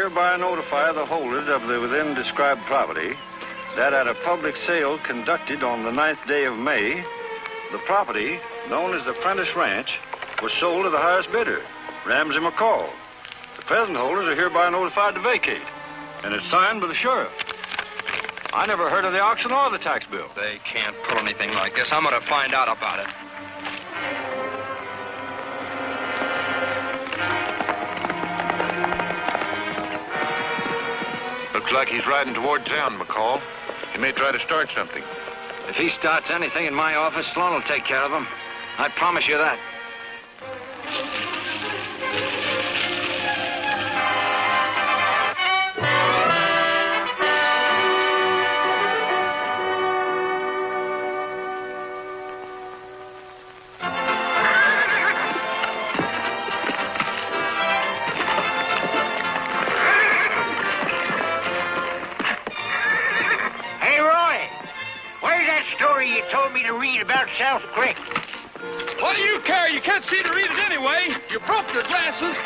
hereby notify the holders of the within described property that at a public sale conducted on the 9th day of May, the property, known as the Prentice Ranch, was sold to the highest bidder, Ramsey McCall. The present holders are hereby notified to vacate, and it's signed by the sheriff. I never heard of the auction or the tax bill. They can't pull anything like this. I'm going to find out about it. Looks like he's riding toward town, McCall. He may try to start something. If he starts anything in my office, Sloan will take care of him. I promise you that. You told me to read about South Creek. What do you care? You can't see to read it anyway. You broke your glasses.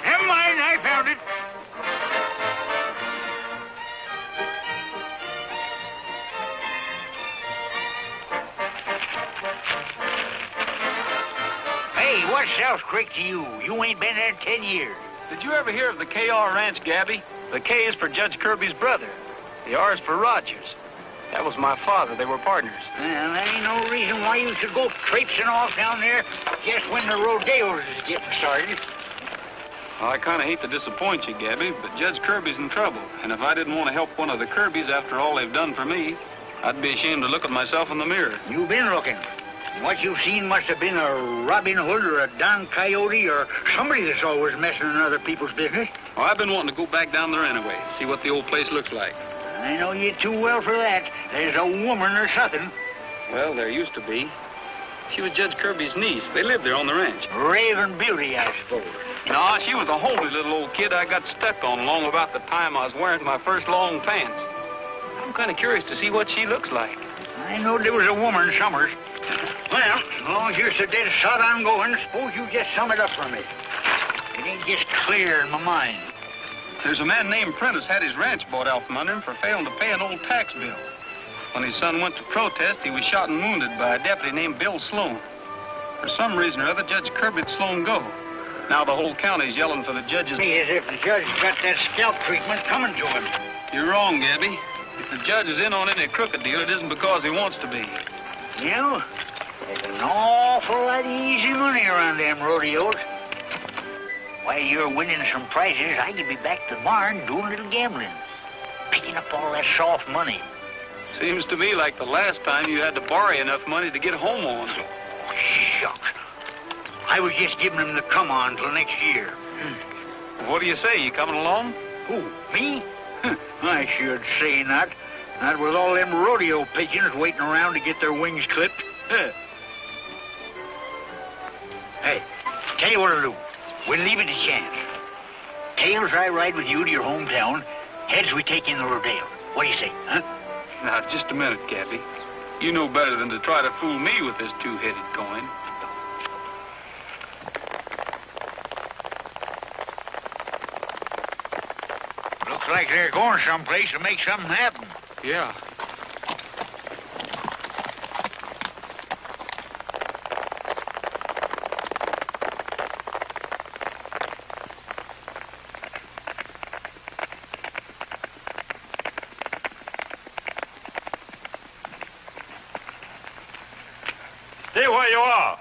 Never mind, I found it. What's South Creek to you? You ain't been there 10 years. Did you ever hear of the K.R. Ranch, Gabby? The K is for Judge Kirby's brother. The R is for Rogers. That was my father. They were partners. Well, there ain't no reason why you should go traipsing off down there just when the rodeos is getting started. Well, I kind of hate to disappoint you, Gabby, but Judge Kirby's in trouble. And if I didn't want to help one of the Kirbys after all they've done for me, I'd be ashamed to look at myself in the mirror. You've been looking. What you've seen must have been a Robin Hood or a Don Coyote or somebody that's always messing in other people's business. Well, I've been wanting to go back down there anyway, see what the old place looks like. I know you too well for that. There's a woman or something. Well, there used to be. She was Judge Kirby's niece. They lived there on the ranch. Raven Beauty, I suppose. No, she was a homely little old kid I got stepped on along about the time I was wearing my first long pants. I'm kind of curious to see what she looks like. I know there was a woman Summers. Well, as long as you're so dead shot on going, suppose you just sum it up for me. It ain't just clear in my mind. There's a man named Prentice had his ranch bought out from under him for failing to pay an old tax bill. When his son went to protest, he was shot and wounded by a deputy named Bill Sloan. For some reason or other, Judge Kirby let Sloan go. Now the whole county's yelling for the judge's... As if the judge got that scalp treatment coming to him. You're wrong, Gabby. If the judge is in on any crooked deal, it isn't because he wants to be. You know, there's an awful lot of easy money around them rodeos. While you're winning some prizes, I could be back to the barn doing a little gambling. Picking up all that soft money. Seems to me like the last time you had to borrow enough money to get home on. Oh, shucks. I was just giving them the come on till next year. What do you say? You coming along? Who, me? I should say not. Not with all them rodeo pigeons waiting around to get their wings clipped. Hey, tell you what I'll do. We'll leave it to chance. Tails, I ride with you to your hometown. Heads, we take in the rodeo. What do you say, huh? Now, just a minute, Gabby. You know better than to try to fool me with this two-headed coin. Looks like they're going someplace to make something happen. Yeah. Stay where you are.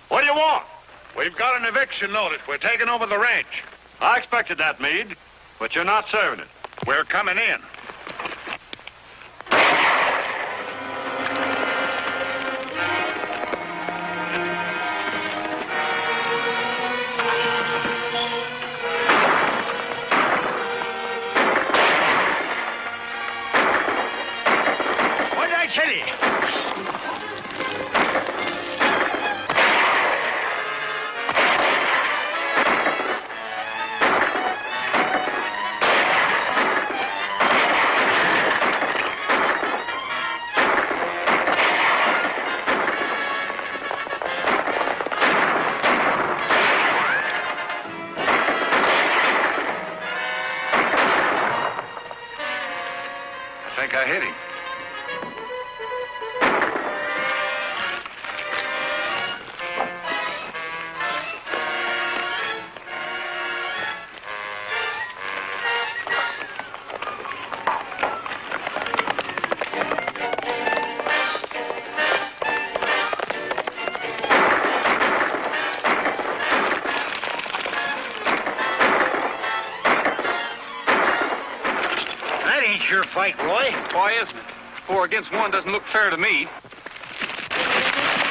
What do you want? We've got an eviction notice. We're taking over the ranch. I expected that, Meade, but you're not serving it. We're coming in. What did I tell you? fight, Roy. Why isn't it? 4 against 1 doesn't look fair to me.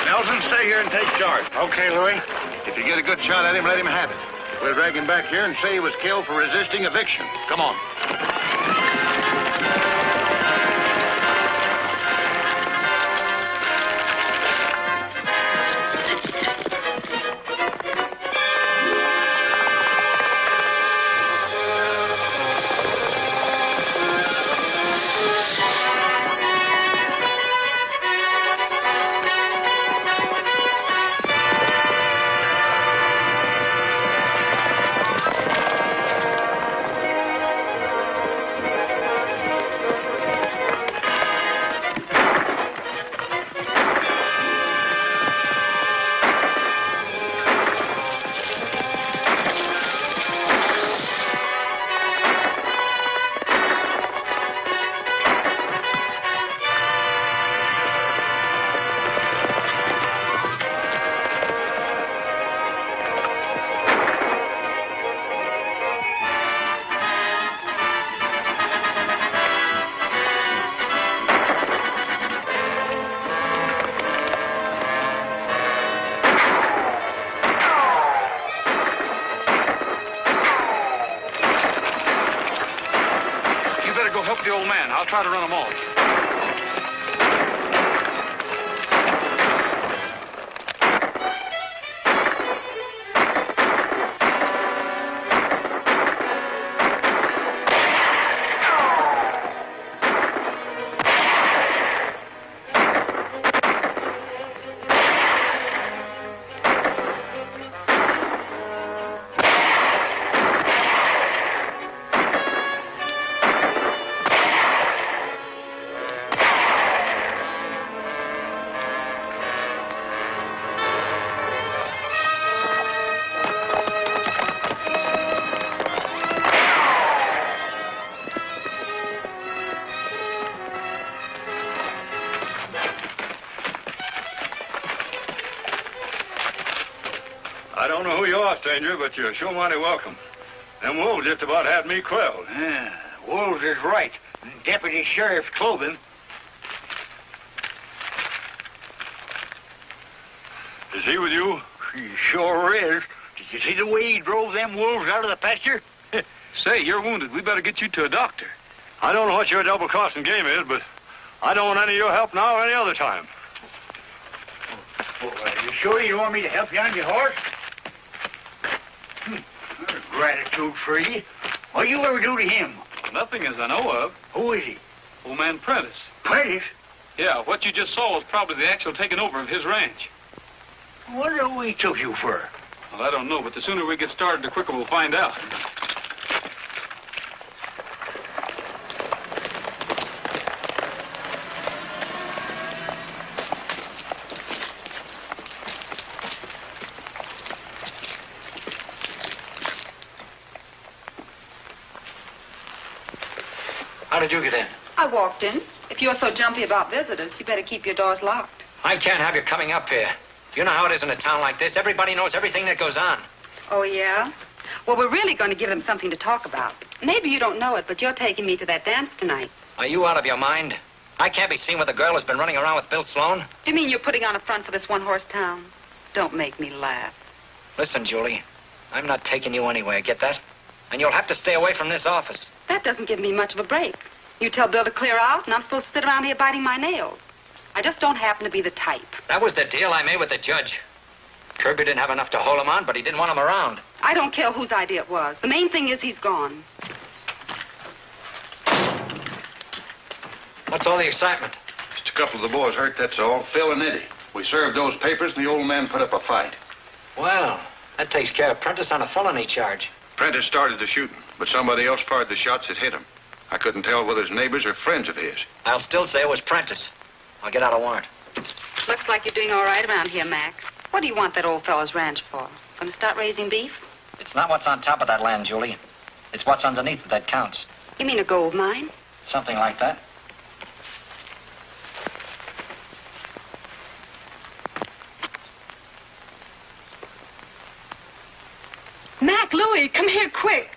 Nelson, stay here and take charge. Okay, Louis. If you get a good shot at him, let him have it. We'll drag him back here and say he was killed for resisting eviction. Come on. The old man. I'll try to run him off. I don't know who you are, stranger, but you're sure mighty welcome. Them wolves just about had me quelled. Yeah, Wolves is right. Deputy Sheriff's clothing. Is he with you? He sure is. Did you see the way he drove them wolves out of the pasture? Say, you're wounded. We better get you to a doctor. I don't know what your double-crossing game is, but I don't want any of your help now or any other time. Oh, are you sure you want me to help you on your horse? Gratitude-free. What you ever do to him? Nothing as I know of. Who is he? Old man Prentice. Prentice? Yeah, what you just saw was probably the actual taking over of his ranch. What do we took you for? Well, I don't know, but the sooner we get started, the quicker we'll find out. How did you get in? I walked in. If you're so jumpy about visitors, you better keep your doors locked. I can't have you coming up here. You know how it is in a town like this. Everybody knows everything that goes on. Oh, yeah? Well, we're really going to give them something to talk about. Maybe you don't know it, but you're taking me to that dance tonight. Are you out of your mind? I can't be seen with a girl who's been running around with Bill Sloan. Do you mean you're putting on a front for this one-horse town? Don't make me laugh. Listen, Julie, I'm not taking you anywhere, get that? And you'll have to stay away from this office. That doesn't give me much of a break. You tell Bill to clear out, and I'm supposed to sit around here biting my nails. I just don't happen to be the type. That was the deal I made with the judge. Kirby didn't have enough to hold him on, but he didn't want him around. I don't care whose idea it was. The main thing is he's gone. What's all the excitement? Just a couple of the boys hurt, that's all. Phil and Eddie. We served those papers, and the old man put up a fight. Well, that takes care of Prentice on a felony charge. Prentice started the shooting, but somebody else fired the shots that hit him. I couldn't tell whether it was neighbors or friends of his. I'll still say it was Prentice. I'll get out a warrant. Looks like you're doing all right around here, Mac. What do you want that old fellow's ranch for? Going to start raising beef? It's not what's on top of that land, Julie. It's what's underneath it that counts. You mean a gold mine? Something like that. Mac, Louie, come here quick.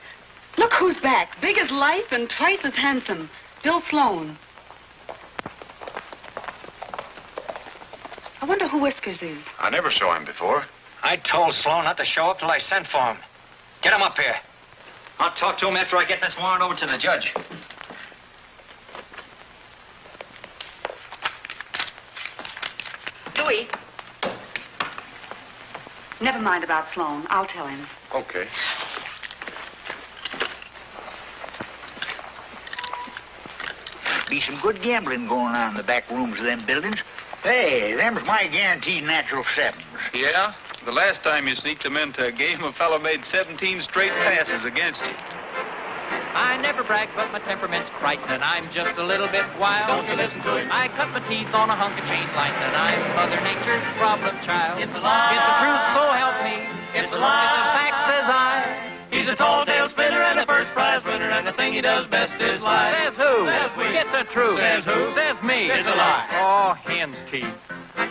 Look who's back. Big as life and twice as handsome. Bill Sloan. I wonder who Whiskers is. I never saw him before. I told Sloan not to show up till I sent for him. Get him up here. I'll talk to him after I get this warrant over to the judge. Dewey. Never mind about Sloan. I'll tell him. Okay. Be some good gambling going on in the back rooms of them buildings. Hey, them's my guaranteed natural sevens. Yeah? The last time you sneaked them into a game, a fellow made 17 straight passes against you. I never brag, but my temperament's frightening. I'm just a little bit wild. Don't you listen to him. I cut my teeth on a hunk of chain lightning. I'm Mother Nature's problem child. It's a lie. It's the truth, so help me. It's a lie. It's a fact, says I. He's a tall tale spinner and a first prize winner, and the thing he does best is lie. Says who? Says we. It's the truth. Says who? Says me. It's a lie. Oh, hen's teeth.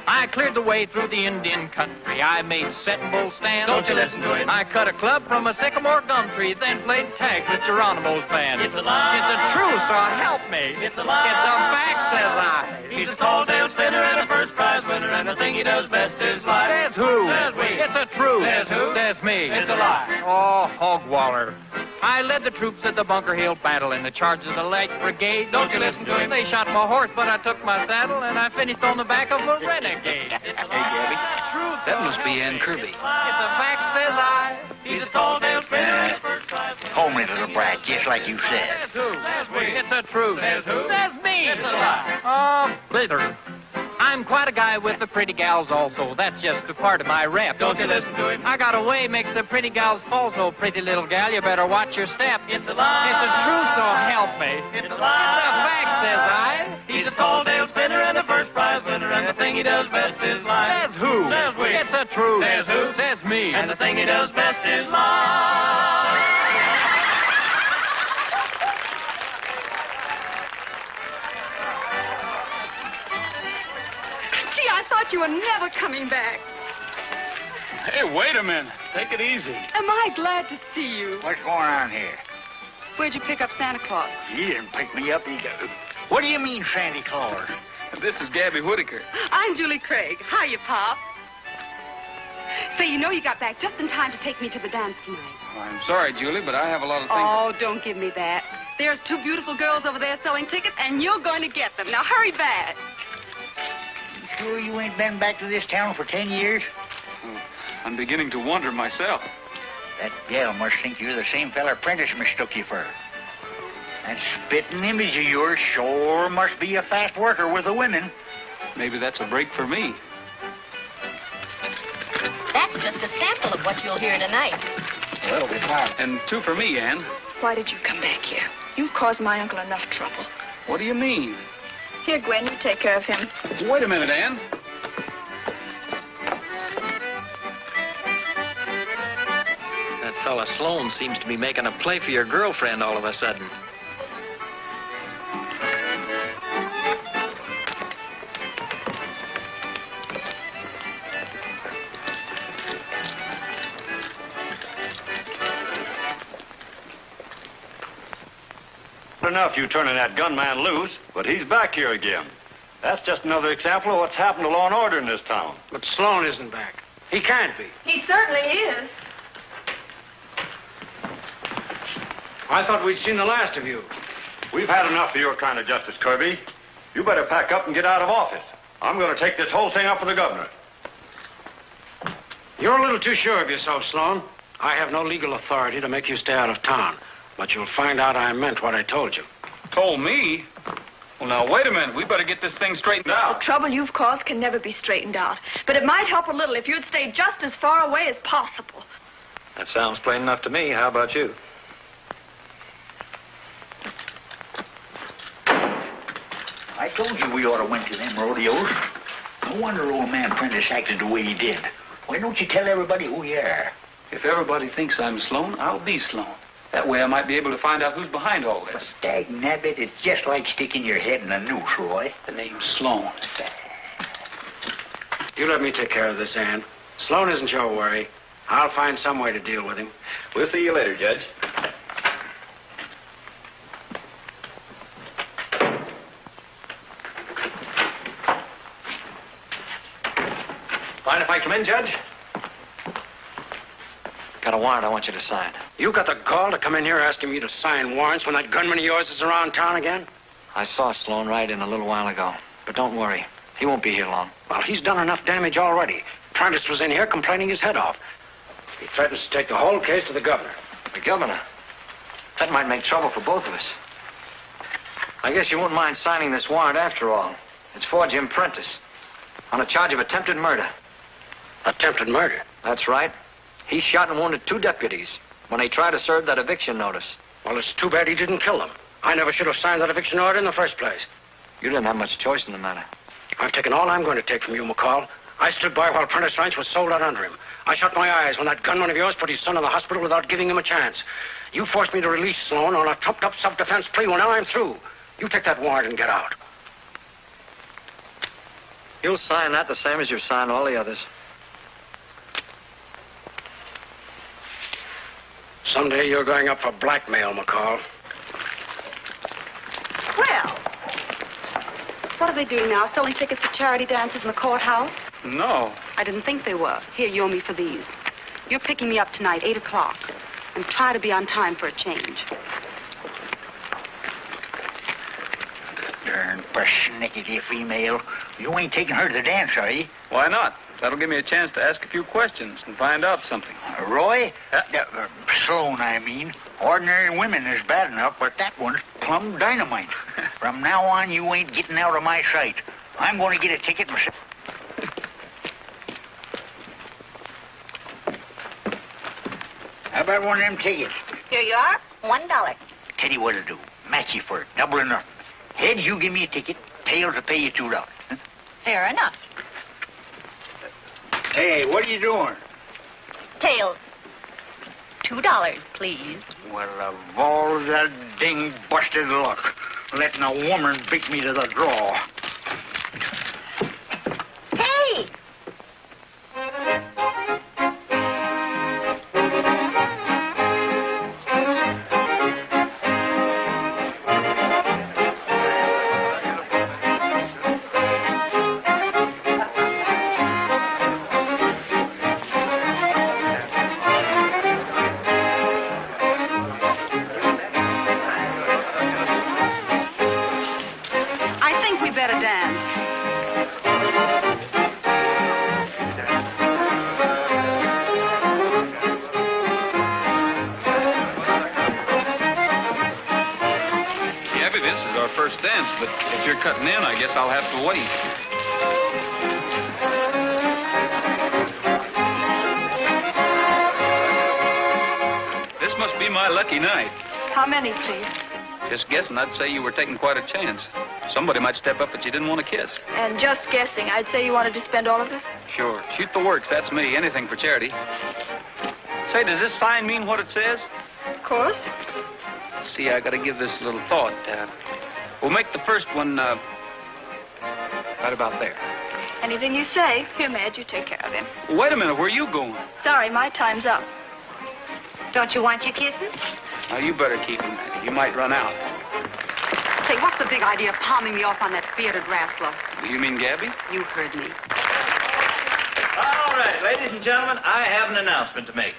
I cleared the way through the Indian country. I made setting bull stands. Don't you listen to him. I cut a club from a sycamore gum tree, then played tag with Geronimo's band. It's a lie. It's the truth, so help me. It's a lie. It's a fact, says I. He's a tall tale spinner and a first prize winner, and the thing he does best is lie. Says who? Says we. It's the truth. Says who? Says me. It's a lie. Oh, hogwaller. I led the troops at the Bunker Hill battle in the charge of the Light Brigade. Don't you listen to him. They shot my horse, but I took my saddle, and I finished on the back of a renegade. Hey, Gabby. Truth, That must be Ann Kirby. It's a fact, says I. He's a tall tale spinner and a first prize winner. Homely little brat, just like you said. Says who? Says we. It's the truth. Says who? Says me. It's a lie. Oh, blither. I'm quite a guy with the pretty gals also. That's just a part of my rap. Don't you listen to him. I got a way makes the pretty gals fall, so pretty little gal, you better watch your step. It's a lie. It's the truth, so help me. It's a It's lie. a fact, says I. He's a tall tale spinner and a first prize winner, and the thing he does best is lie. Says who? Says we. It's the truth. Says who? Says me. And the thing he does best is lie. Gee, I thought you were never coming back. Hey, wait a minute. Take it easy. Am I glad to see you? What's going on here? Where'd you pick up Santa Claus? He didn't pick me up either. What do you mean, Santa Claus? This is Gabby Whitaker. I'm Julie Craig. Hiya, Pop. Say, you know you got back just in time to take me to the dance tonight. I'm sorry, Julie, but I have a lot of things. Oh, don't give me that. There's two beautiful girls over there selling tickets, and you're going to get them. Now, hurry back. You sure you ain't been back to this town for 10 years? I'm beginning to wonder myself. That gal must think you're the same fella Prentice mistook you for. That spitting image of yours sure must be a fast worker with the women. Maybe that's a break for me. That's just a sample of what you'll hear tonight. Well, we found. And two for me, Ann. Why did you come back here? You caused my uncle enough trouble. What do you mean? Here, Gwen, you take care of him. Wait a minute, Ann. That fella Sloan seems to be making a play for your girlfriend all of a sudden. Enough you turning that gunman loose, but he's back here again. That's just another example of what's happened to law and order in this town. But Sloan isn't back. He can't be. He certainly is. I thought we'd seen the last of you. We've had enough of your kind of justice, Kirby. You better pack up and get out of office. I'm going to take this whole thing up with the governor. You're a little too sure of yourself, Sloan. I have no legal authority to make you stay out of town. But you'll find out I meant what I told you. Told me? Well, now, wait a minute. We better get this thing straightened The out. trouble you've caused can never be straightened out. But it might help a little if you'd stay just as far away as possible. That sounds plain enough to me. How about you? I told you we ought to went to them rodeos. No wonder old man Prentice acted the way he did. Why don't you tell everybody who you are? If everybody thinks I'm Sloan, I'll be Sloan. That way I might be able to find out who's behind all this. Dag nabbit, it's just like sticking your head in a noose, Roy. The name's Sloan. You let me take care of this, Ann. Sloan isn't your worry. I'll find some way to deal with him. We'll see you later, Judge. I come in, Judge? Got a warrant I want you to sign. You got the gall to come in here asking me to sign warrants when that gunman of yours is around town again? I saw Sloan ride in a little while ago. But don't worry. He won't be here long. Well, he's done enough damage already. Prentice was in here complaining his head off. He threatens to take the whole case to the governor. The governor? That might make trouble for both of us. I guess you won't mind signing this warrant after all. It's for Jim Prentice on a charge of attempted murder. Attempted murder? That's right. He shot and wounded 2 deputies when they tried to serve that eviction notice. Well, it's too bad he didn't kill them. I never should have signed that eviction order in the first place. You didn't have much choice in the matter. I've taken all I'm going to take from you, McCall. I stood by while Prentice Ranch was sold out under him. I shut my eyes when that gunman of yours put his son in the hospital without giving him a chance. You forced me to release Sloan on a trumped-up self-defense plea. Well, now I'm through. You take that warrant and get out. You'll sign that the same as you've signed all the others. Someday you're going up for blackmail, McCall. Well, what are they doing now? Selling tickets for charity dances in the courthouse? No. I didn't think they were. Here, you owe me for these. You're picking me up tonight, 8 o'clock. And try to be on time for a change. Darn persnickety female. You ain't taking her to the dance, are you? Why not? That'll give me a chance to ask a few questions and find out something. Roy? Sloan, I mean. Ordinary women is bad enough, but that one's plumb dynamite. From now on, you ain't getting out of my sight. I'm going to get a ticket and... How about one of them tickets? Here you are. $1. Tell you what to do. Match you for it. Double or nothing. Heads, you give me a ticket. Tails, will pay you $2. Huh? Fair enough. Hey, what are you doing? Tails. $2, please. Well, of all that ding busted luck, letting a woman beat me to the draw. Hey! Dance, but if you're cutting in, I guess I'll have to wait. This must be my lucky night. How many, please? Just guessing, I'd say you were taking quite a chance. Somebody might step up that you didn't want to kiss. And just guessing, I'd say you wanted to spend all of this? Sure. Shoot the works, that's me. Anything for charity. Say, does this sign mean what it says? Of course. See, I gotta give this a little thought. We'll make the first one, right about there. Anything you say. Here, Madge, you take care of him. Wait a minute, where are you going? Sorry, my time's up. Don't you want your kisses? Now, you better keep them. You might run out. Say, what's the big idea of palming me off on that bearded wrestler? You mean Gabby? You heard me. All right, ladies and gentlemen, I have an announcement to make.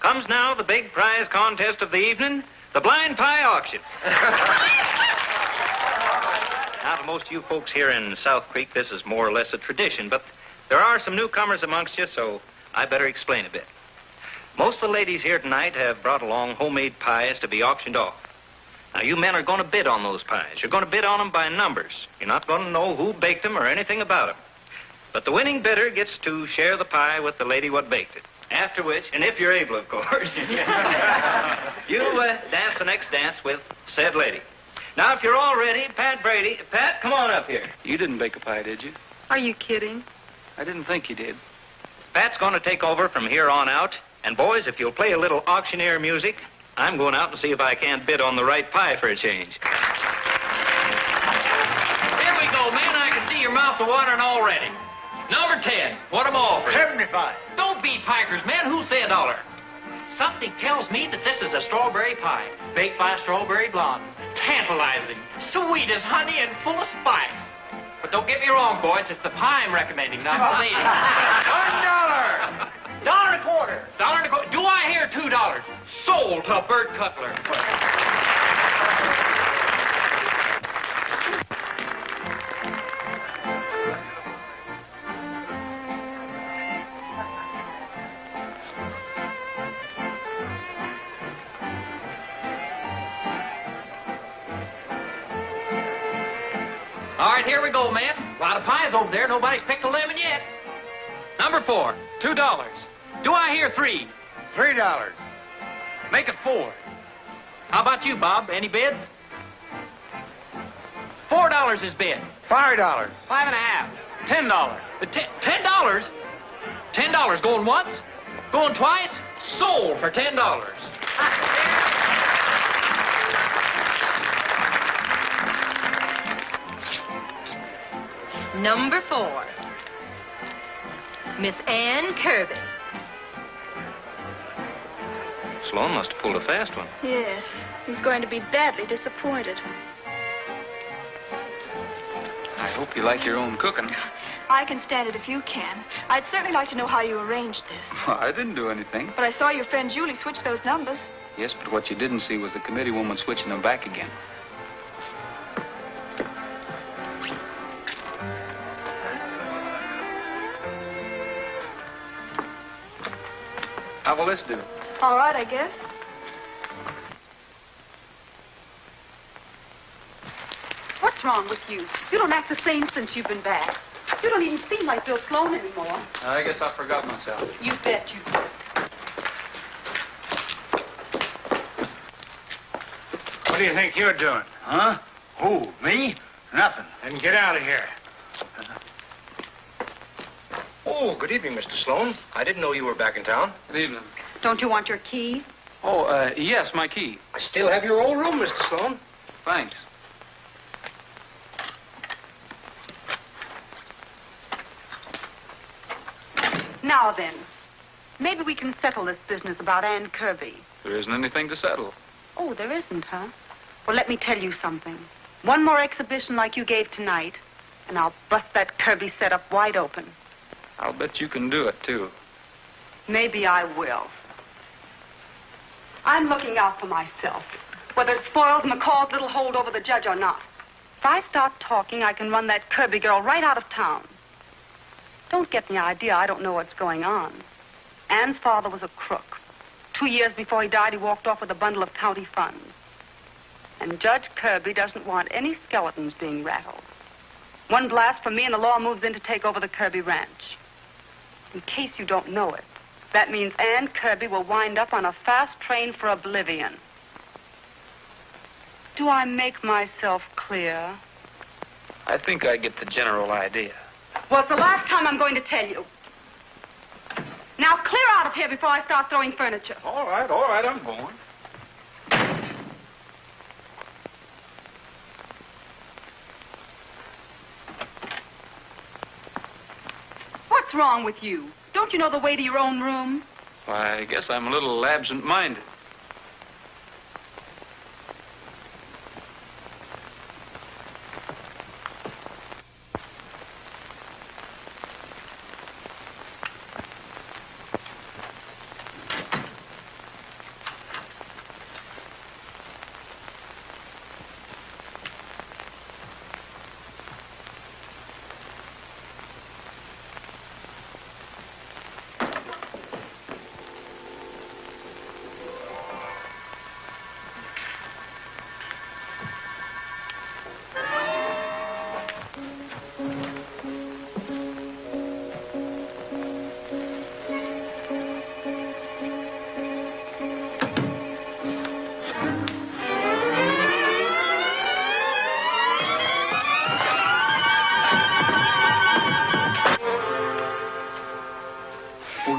Comes now the big prize contest of the evening, the blind pie auction. Now, to most of you folks here in South Creek, this is more or less a tradition, but there are some newcomers amongst you, so I better explain a bit. Most of the ladies here tonight have brought along homemade pies to be auctioned off. Now, you men are going to bid on those pies. You're going to bid on them by numbers. You're not going to know who baked them or anything about them. But the winning bidder gets to share the pie with the lady what baked it. After which, and if you're able, of course, you dance the next dance with said lady. Now, if you're all ready, Pat Brady. Pat, come on up here. You didn't bake a pie, did you? Are you kidding? I didn't think you did. Pat's going to take over from here on out. And, boys, if you'll play a little auctioneer music, I'm going out and see if I can't bid on the right pie for a change. Here we go, man. I can see your mouth watering already. Number 10. What am I offering? 75. Don't be pikers, man. Who said $1? Something tells me that this is a strawberry pie, baked by a strawberry blonde. Tantalizing, sweet as honey, and full of spice. But don't get me wrong, boys. It's the pie I'm recommending, not the lady. $1. to Bert Cutler. All right, here we go, man. A lot of pies over there. Nobody's picked a lemon yet. Number 4, $2. Do I hear 3? $3. Make it 4. How about you, Bob? Any bids? $4 is bid. $5. $5.5. $10. $10? $10 going once? Going twice? Sold for $10. Number 4, Miss Ann Kirby. Sloan must have pulled a fast one. Yes, he's going to be badly disappointed. I hope you like your own cooking. I can stand it if you can. I'd certainly like to know how you arranged this. Well, I didn't do anything. But I saw your friend Julie switch those numbers. Yes, but what you didn't see was the committee woman switching them back again. How will this do? All right, I guess. What's wrong with you? You don't act the same since you've been back. You don't even seem like Bill Sloan anymore. I guess I forgot myself. You bet you did. What do you think you're doing? Huh? Who? Me? Nothing. Then get out of here. Oh, good evening, Mr. Sloan. I didn't know you were back in town. Good evening. Don't you want your key? Oh, yes, my key. I still have your old room, Mr. Sloan. Thanks. Now then, maybe we can settle this business about Ann Kirby. There isn't anything to settle. Oh, there isn't, huh? Well, let me tell you something. One more exhibition like you gave tonight, and I'll bust that Kirby setup wide open. I'll bet you can do it, too. Maybe I will. I'm looking out for myself, whether it spoils McCall's little hold over the judge or not. If I start talking, I can run that Kirby girl right out of town. Don't get the idea I don't know what's going on. Ann's father was a crook. 2 years before he died, he walked off with a bundle of county funds. And Judge Kirby doesn't want any skeletons being rattled. One blast from me and the law moves in to take over the Kirby ranch. In case you don't know it, that means Ann Kirby will wind up on a fast train for oblivion. Do I make myself clear? I think I get the general idea. Well, it's the last time I'm going to tell you. Now clear out of here before I start throwing furniture. All right, I'm going. What's wrong with you? Don't you know the way to your own room? Why, I guess I'm a little absent-minded.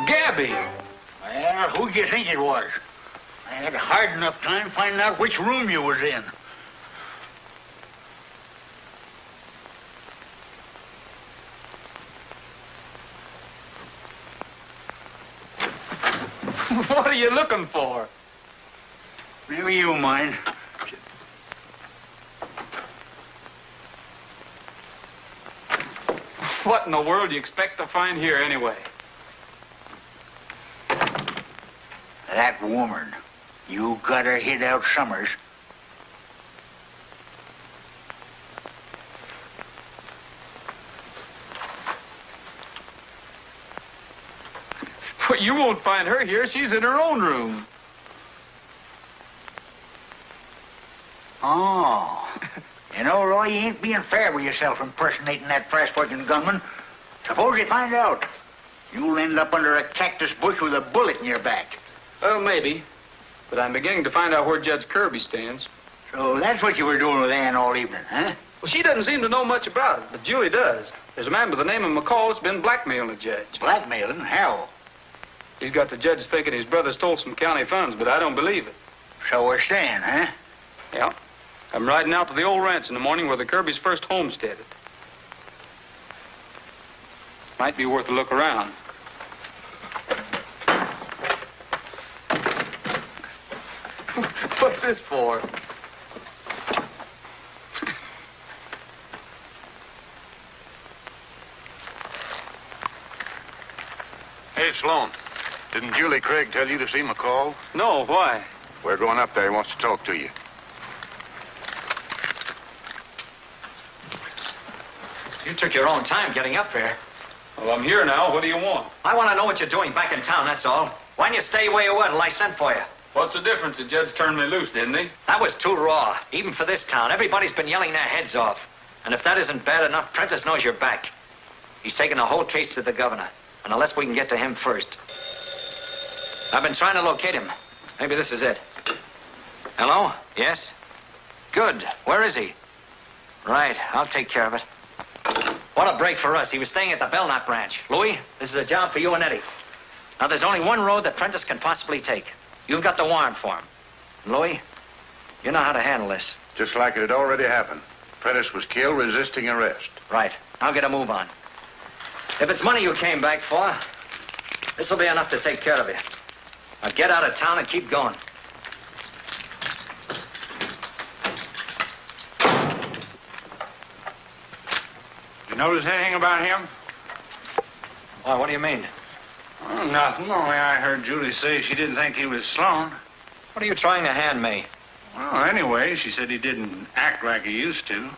Gabby. Well, who do you think it was? I had a hard enough time finding out which room you was in. What are you looking for? Maybe you mind. What in the world do you expect to find here, anyway? That woman. You got her hid out Summers. Well, you won't find her here. She's in her own room. Oh. You know, Roy, you ain't being fair with yourself impersonating that fast-working gunman. Suppose they find out. You'll end up under a cactus bush with a bullet in your back. Well, maybe. But I'm beginning to find out where Judge Kirby stands. So that's what you were doing with Ann all evening, huh? Well, she doesn't seem to know much about it, but Julie does. There's a man by the name of McCall that's been blackmailing the judge. Blackmailing? How? He's got the judge thinking his brother stole some county funds, but I don't believe it. So we're staying, huh? Yeah. I'm riding out to the old ranch in the morning where the Kirbys first homesteaded. Might be worth a look around. What's this for? Hey, Sloan. Didn't Julie Craig tell you to see McCall? No, why? We're going up there. He wants to talk to you. You took your own time getting up there. Well, I'm here now. What do you want? I want to know what you're doing back in town, that's all. Why didn't you stay where you were till I sent for you? What's the difference? The judge turned me loose, didn't he? That was too raw, even for this town. Everybody's been yelling their heads off. And if that isn't bad enough, Prentice knows you're back. He's taken the whole case to the governor. And unless we can get to him first. I've been trying to locate him. Maybe this is it. Hello? Yes? Good. Where is he? Right. I'll take care of it. What a break for us. He was staying at the Belknap Ranch. Louis, this is a job for you and Eddie. Now, there's only one road that Prentice can possibly take. You've got the warrant for him. Louis, you know how to handle this. Just like it had already happened. Prentice was killed resisting arrest. Right. I'll get a move on. If it's money you came back for, this will be enough to take care of you. Now get out of town and keep going. You notice anything about him? Why, what do you mean? Oh, nothing. Only I heard Julie say she didn't think he was Sloan. What are you trying to hand me? Well, anyway, she said he didn't act like he used to.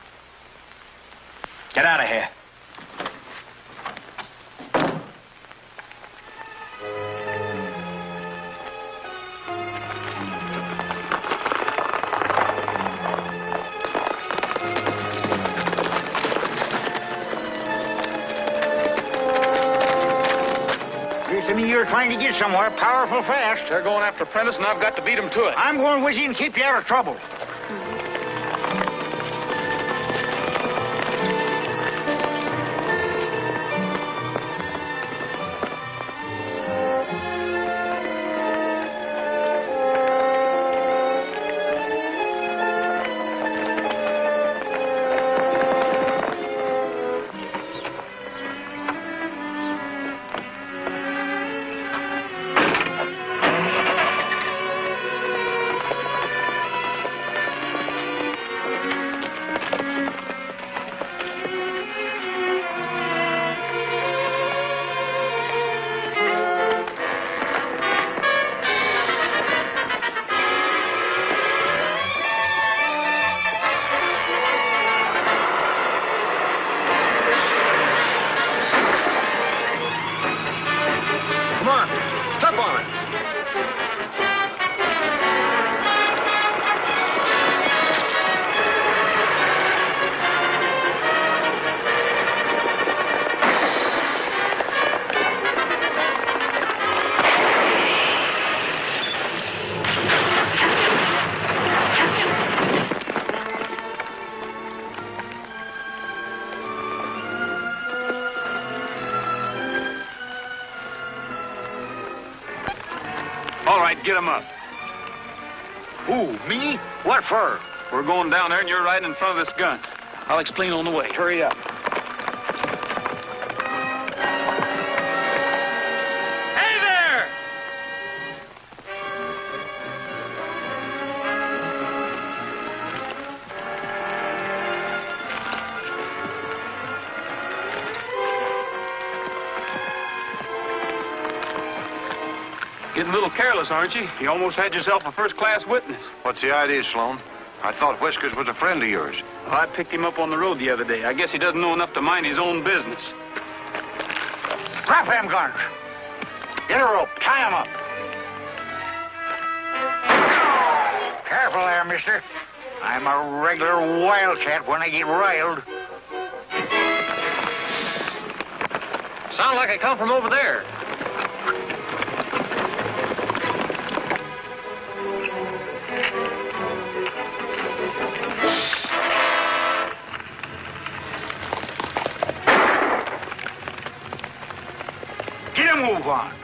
Get out of here. You're trying to get somewhere powerful fast. They're going after Prentice, and I've got to beat him to it. I'm going with you and keep you out of trouble. All right, get him up. Who, me? What for? We're going down there, and you're riding in front of this gun. I'll explain on the way. Hurry up. Hey there! Getting a little careless, aren't you? You almost had yourself a first-class witness. What's the idea, Sloan? I thought Whiskers was a friend of yours. Well, I picked him up on the road the other day. I guess he doesn't know enough to mind his own business. Drop them guns. Get a rope. Tie him up. Careful there, mister. I'm a regular wildcat when I get riled. Sound like it come from over there. Get a move on.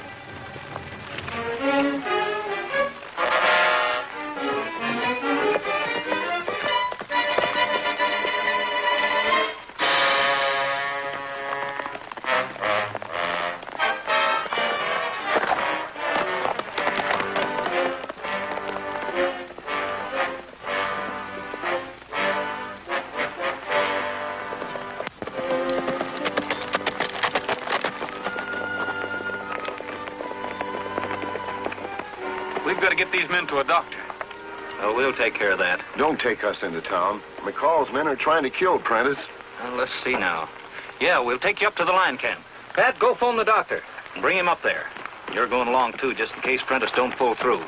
We've got to get these men to a doctor. Oh, we'll take care of that. Don't take us into town. McCall's men are trying to kill Prentice. Well, let's see now. Yeah, we'll take you up to the line camp. Pat, go phone the doctor. Bring him up there. You're going along, too, just in case Prentice don't pull through.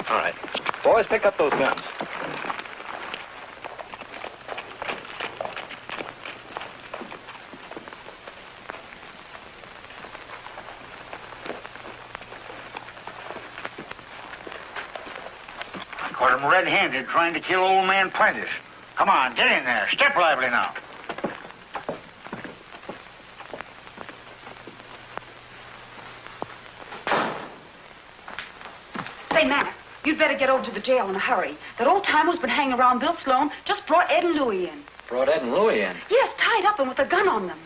All right. Boys, pick up those guns. Caught him red-handed trying to kill old man Prentice. Come on, get in there. Step lively now. Say, Mac, you'd better get over to the jail in a hurry. That old timer's been hanging around Bill Sloan, just brought Ed and Louie in. Brought Ed and Louie in? Yes, tied up and with a gun on them.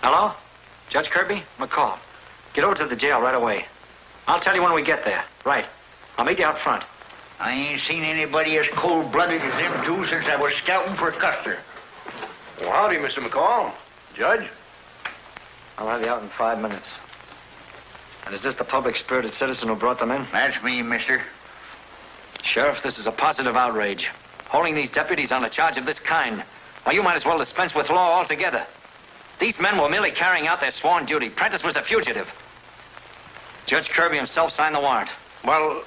Hello? Judge Kirby? McCall. Get over to the jail right away. I'll tell you when we get there. Right. I'll meet you out front. I ain't seen anybody as cold-blooded as them two since I was scouting for Custer. Well, howdy, Mr. McCall. Judge? I'll have you out in 5 minutes. And is this the public-spirited citizen who brought them in? That's me, mister. Sheriff, this is a positive outrage. Holding these deputies on a charge of this kind. Why, you might as well dispense with law altogether. These men were merely carrying out their sworn duty. Prentice was a fugitive. Judge Kirby himself signed the warrant. Well,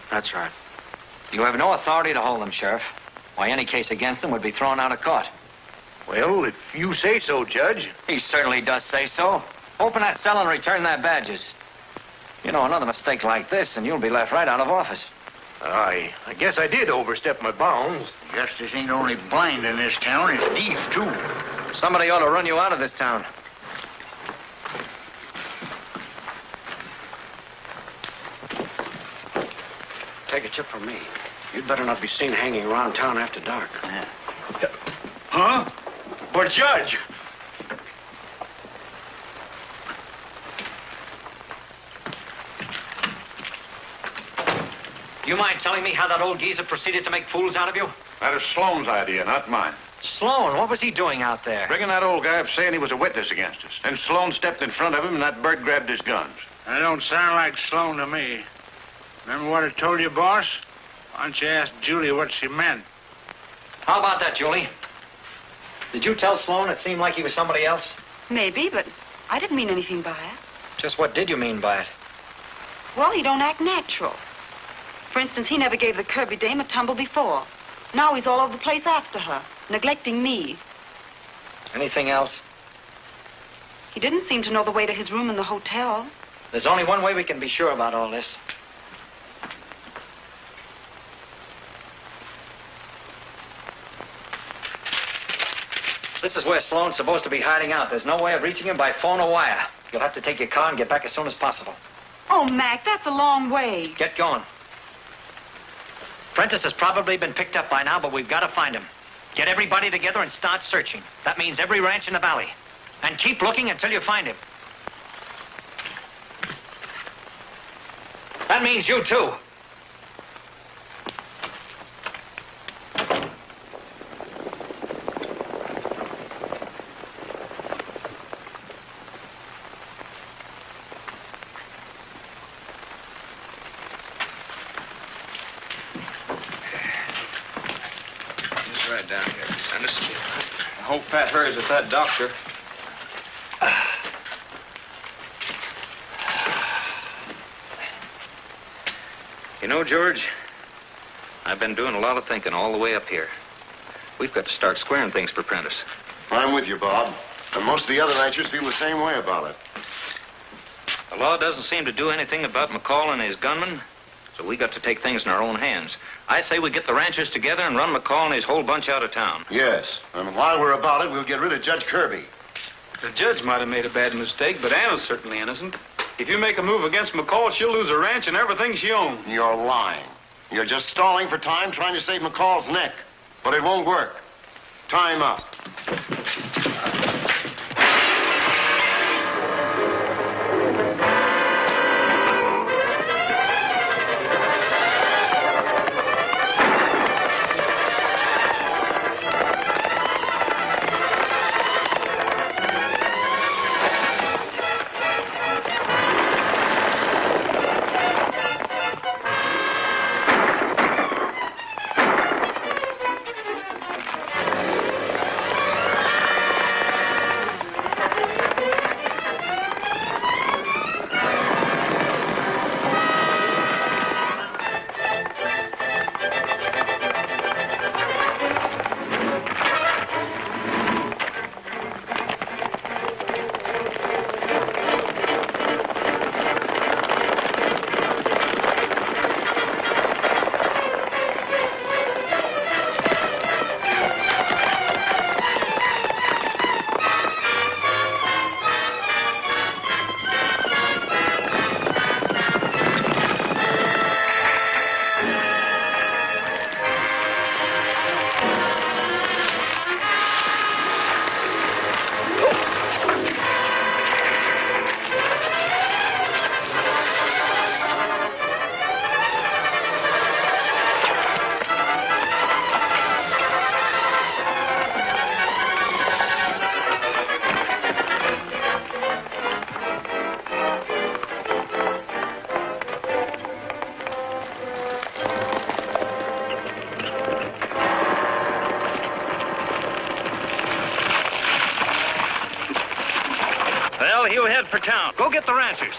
that's right. You have no authority to hold them, Sheriff. Why, any case against them would be thrown out of court. well, if you say so, Judge. He certainly does say so. Open that cell and return their badges. You know, another mistake like this, and you'll be left right out of office. I guess I did overstep my bounds. Justice ain't only blind in this town, it's deep, too. Somebody ought to run you out of this town. Take a tip from me. You'd better not be seen hanging around town after dark. Yeah. Huh? But, Judge... You mind telling me how that old geezer proceeded to make fools out of you? That is Sloan's idea, not mine. Sloan, what was he doing out there? Bringing that old guy up saying he was a witness against us. Then Sloan stepped in front of him and that bird grabbed his guns. That don't sound like Sloan to me. Remember what I told you, boss? Why don't you ask Julie what she meant? How about that, Julie? Did you tell Sloan it seemed like he was somebody else? Maybe, but I didn't mean anything by it. Just what did you mean by it? Well, he don't act natural. For instance, he never gave the Kirby dame a tumble before. Now he's all over the place after her, neglecting me. Anything else? He didn't seem to know the way to his room in the hotel. There's only one way we can be sure about all this. This is where Sloan's supposed to be hiding out. There's no way of reaching him by phone or wire. You'll have to take your car and get back as soon as possible. Oh, Mac, that's a long way. Get going. Prentice has probably been picked up by now, but we've got to find him. Get everybody together and start searching. That means every ranch in the valley. And keep looking until you find him. That means you, too. hope Pat hurries with that doctor. You know, George, I've been doing a lot of thinking all the way up here. We've got to start squaring things for Prentice. I'm with you, Bob. And most of the other ranchers feel the same way about it. The law doesn't seem to do anything about McCall and his gunmen, so we got to take things in our own hands. I say we get the ranchers together and run McCall and his whole bunch out of town. Yes, and while we're about it, we'll get rid of Judge Kirby. The judge might have made a bad mistake, but Anna's certainly innocent. If you make a move against McCall, she'll lose her ranch and everything she owns. You're lying. You're just stalling for time, trying to save McCall's neck. But it won't work. Time up. Well, he'll head for town. Go get the ranchers.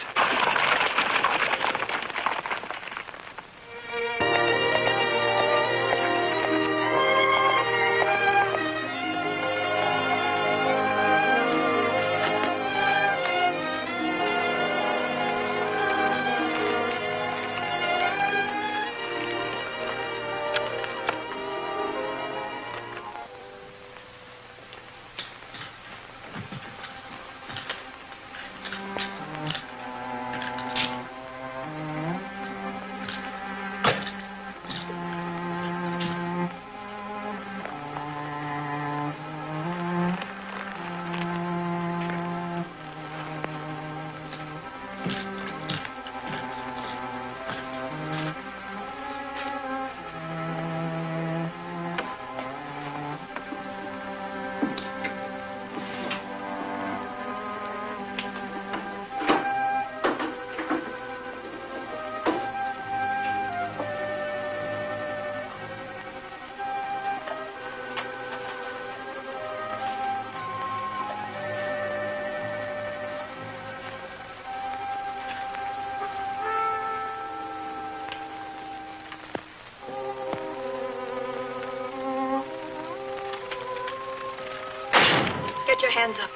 Get your hands up.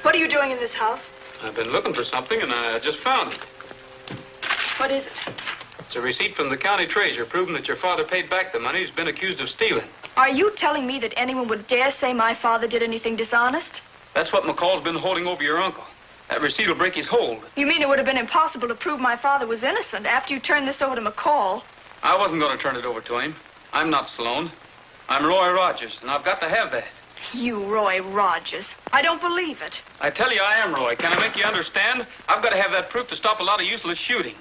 What are you doing in this house? I've been looking for something, and I just found it. What is it? It's a receipt from the county treasurer proving that your father paid back the money he's been accused of stealing. Are you telling me that anyone would dare say my father did anything dishonest? That's what McCall's been holding over your uncle. That receipt will break his hold. You mean it would have been impossible to prove my father was innocent after you turned this over to McCall? I wasn't going to turn it over to him. I'm not Sloan. I'm Roy Rogers, and I've got to have that. You, Roy Rogers. I don't believe it. I tell you I am, Roy. Can I make you understand? I've got to have that proof to stop a lot of useless shooting.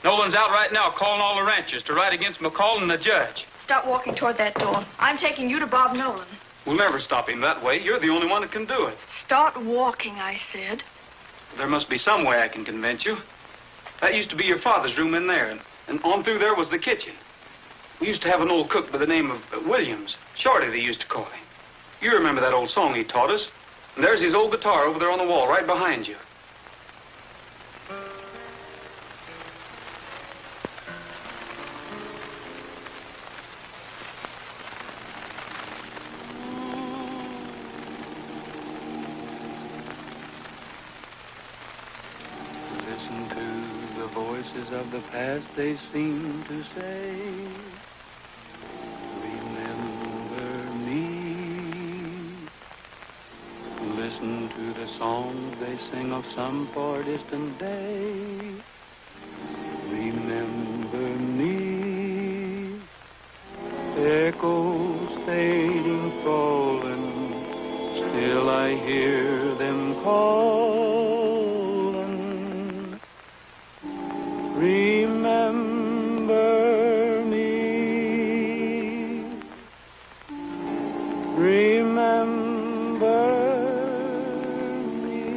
Nolan's out right now calling all the ranchers to write against McCall and the judge. Stop walking toward that door. I'm taking you to Bob Nolan. We'll never stop him that way. You're the only one that can do it. Start walking, I said. There must be some way I can convince you. That used to be your father's room in there, and on through there was the kitchen. We used to have an old cook by the name of Williams. Shorty, they used to call him. You remember that old song he taught us. And there's his old guitar over there on the wall, right behind you. Listen to the voices of the past, they seem to say, remember me. Listen to the songs they sing of some far distant day. Remember me. Echoes fading, falling, still I hear them calling. Remember me. Remember me.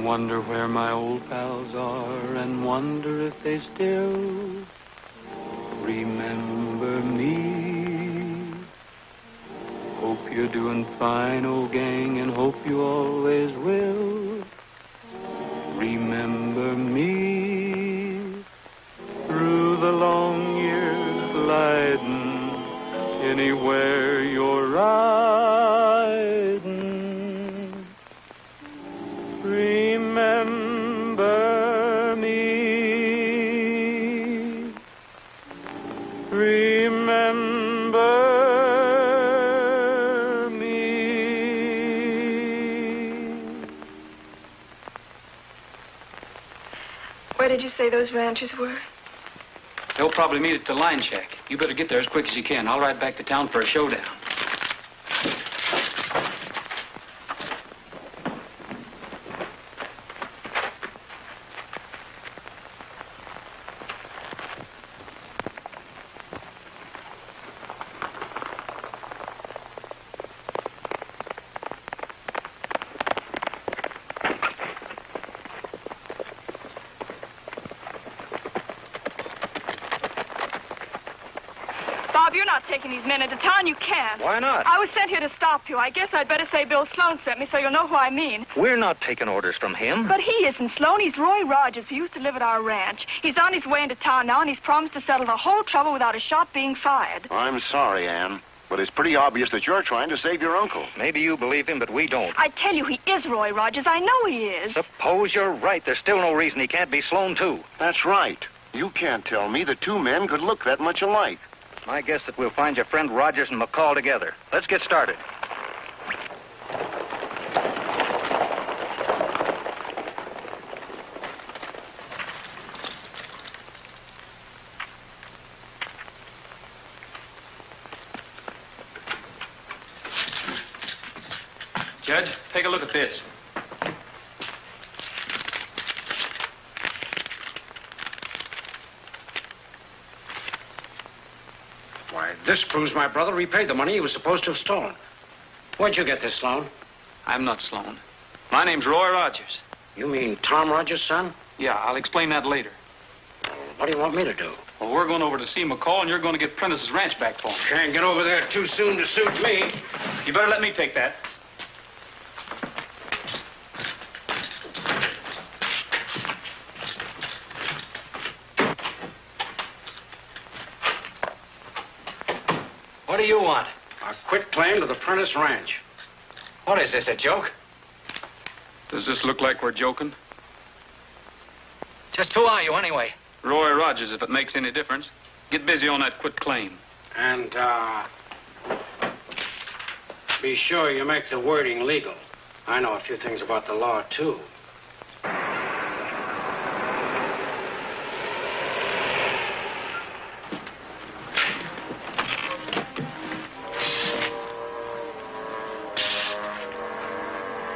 Wonder where my old pals are, and wonder if they still remember me. Hope you're doing fine, old gang, and hope you always will. Remember me. Through the long years gliding, anywhere you're riding. Remember me. Remember me. Where did you say those ranches were? They'll probably meet at the line shack. You better get there as quick as you can. I'll ride back to town for a showdown. Bob, you're not taking these men into town. You can't. Why not? I was sent here to stop you. I guess I'd better say Bill Sloan sent me so you'll know who I mean. We're not taking orders from him. But he isn't, Sloan. He's Roy Rogers, who used to live at our ranch. He's on his way into town now, and he's promised to settle the whole trouble without a shot being fired. I'm sorry, Ann, but it's pretty obvious that you're trying to save your uncle. Maybe you believe him, but we don't. I tell you, he is Roy Rogers. I know he is. Suppose you're right. There's still no reason he can't be Sloan, too. That's right. You can't tell me the two men could look that much alike. My guess that we'll find your friend Rogers and McCall together. Let's get started. Judge, take a look at this. Why, this proves my brother repaid the money he was supposed to have stolen. Where'd you get this, Sloan? I'm not Sloan. My name's Roy Rogers. You mean Tom Rogers' son? Yeah, I'll explain that later. What do you want me to do? Well, we're going over to see McCall, and you're going to get Prentice's ranch back for him. Can't get over there too soon to suit me. You better let me take that. What do you want? A quit claim to the Prentice Ranch. What is this, a joke? Does this look like we're joking? Just who are you, anyway? Roy Rogers, if it makes any difference. Get busy on that quit claim. And, be sure you make the wording legal. I know a few things about the law, too.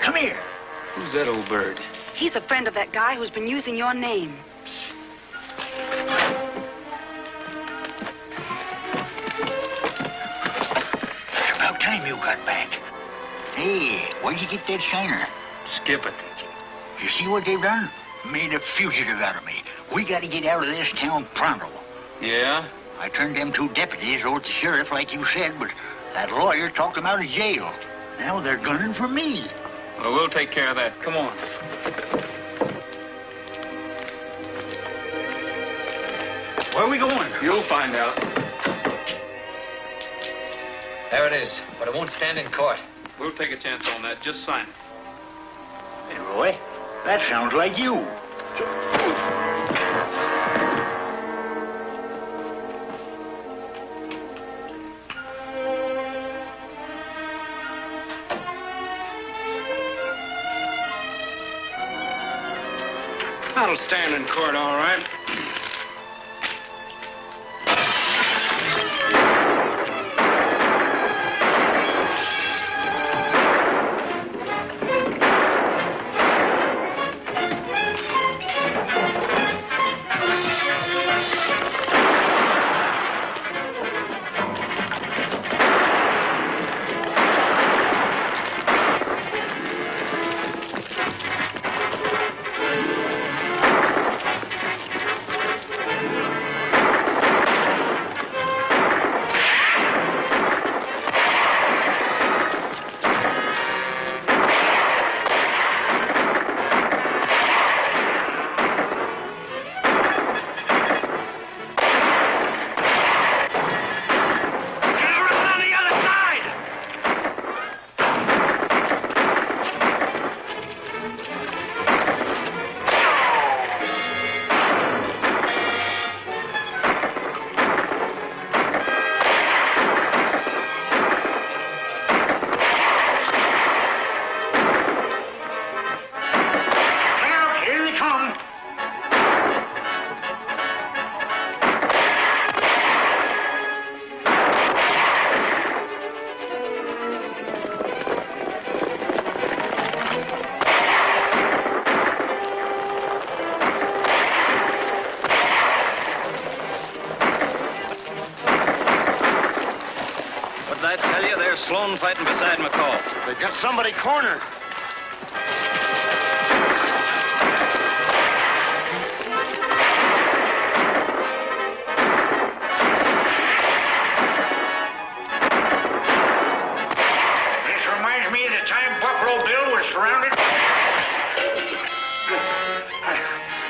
Come here. Who's that old bird? He's a friend of that guy who's been using your name. About time you got back. Hey, where'd you get that shiner? Skip it. You see what they've done? Made a fugitive out of me. We got to get out of this town pronto. Yeah? I turned them 2 deputies over to the sheriff like you said, but that lawyer talked them out of jail. Now they're gunning for me. Well, we'll take care of that. Come on. Where are we going? You'll find out. There it is, but it won't stand in court. We'll take a chance on that. Just sign it. Hey, Roy, that sounds like you. That'll stand in court, all right. Sloan fighting beside McCall. They've got somebody cornered. This reminds me of the time Buffalo Bill was surrounded.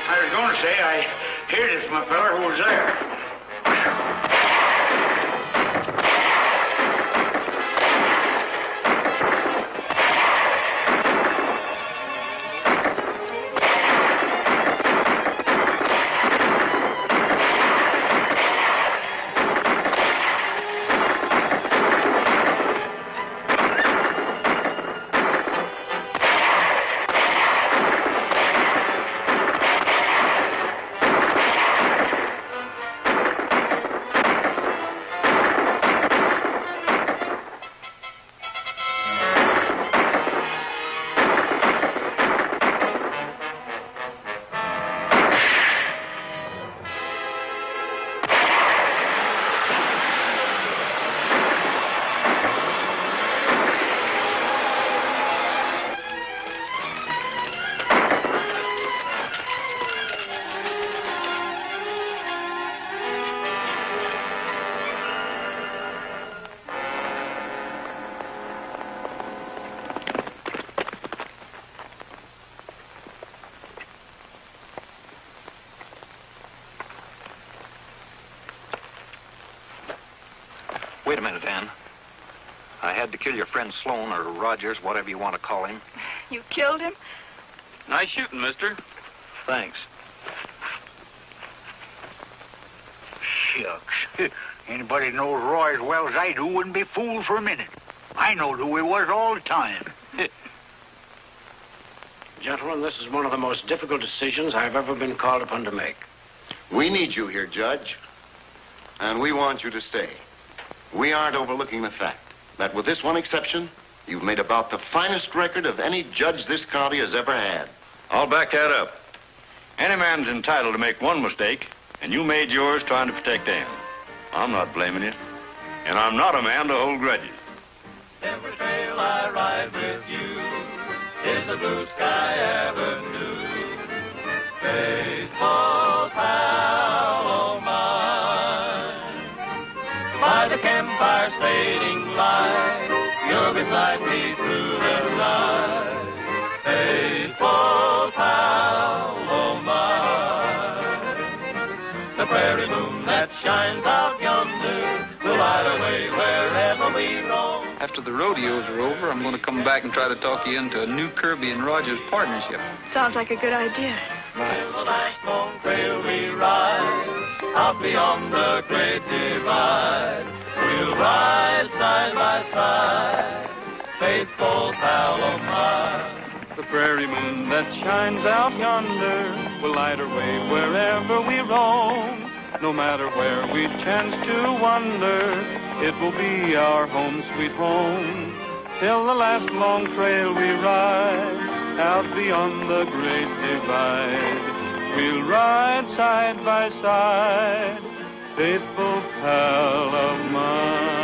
I was going to say, I heard it from a feller who was there. Wait a minute, Ann. I had to kill your friend Sloan, or Rogers, whatever you want to call him. You killed him? Nice shooting, mister. Thanks. Shucks. Anybody that knows Roy as well as I do wouldn't be fooled for a minute. I knowed who he was all the time. Gentlemen, this is one of the most difficult decisions I've ever been called upon to make. We need you here, Judge. And we want you to stay. We aren't overlooking the fact that with this one exception, you've made about the finest record of any judge this county has ever had. I'll back that up. Any man's entitled to make one mistake, and you made yours trying to protect Ann. I'm not blaming you, and I'm not a man to hold grudges. Every trail I ride with you is a blue sky avenue. Baseball pal of mine. you're beside me through the night. Faithful pal of mine. The prairie moon that shines out yonder will light our way wherever we roam. After the rodeos are over, I'm going to come back and try to talk you into a new Kirby and Rogers partnership. Sounds like a good idea. Till the last long trail we ride, out beyond the great divide. We'll ride side by side, faithful pal of mine. The prairie moon that shines out yonder will light our way wherever we roam. No matter where we chance to wander, it will be our home, sweet home. Till the last long trail we ride, out beyond the great divide. We'll ride side by side, faithful pal of mine.